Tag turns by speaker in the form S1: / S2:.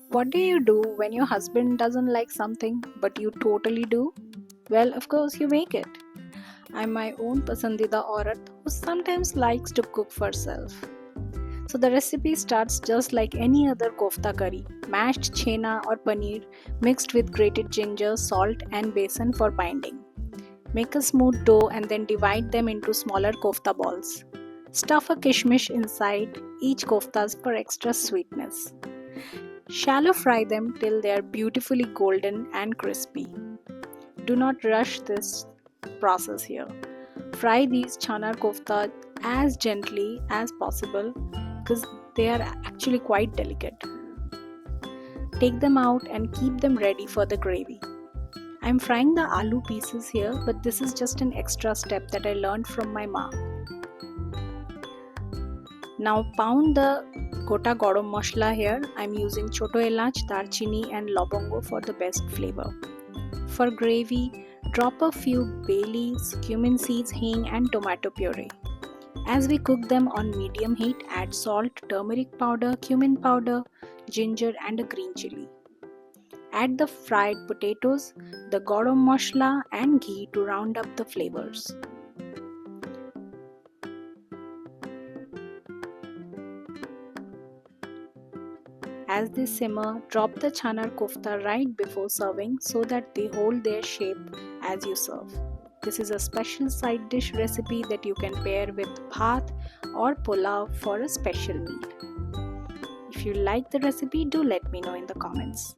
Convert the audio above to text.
S1: What do you do when your husband doesn't like something but you totally do? Well, of course, you make it. I'm my own pasandida aurat who sometimes likes to cook for herself. So the recipe starts just like any other kofta curry, mashed chena or paneer mixed with grated ginger, salt and besan for binding. Make a smooth dough and then divide them into smaller kofta balls. Stuff a kishmish inside each koftas for extra sweetness. Shallow fry them till they are beautifully golden and crispy. Do not rush this process here. Fry these chana kofta as gently as possible because they are actually quite delicate. Take them out and keep them ready for the gravy. I'm frying the aloo pieces here, but this is just an extra step that I learned from my mom. Now pound the gota garam masala here. I'm using choto elach, darchini and lobongo for the best flavor. For gravy, drop a few bay leaves, cumin seeds, hing and tomato puree. As we cook them on medium heat, add salt, turmeric powder, cumin powder, ginger and a green chili. Add the fried potatoes, the garam masala and ghee to round up the flavors. As they simmer, drop the chana kofta right before serving so that they hold their shape as you serve. This is a special side dish recipe that you can pair with bhat or pulao for a special meal. If you like the recipe, do let me know in the comments.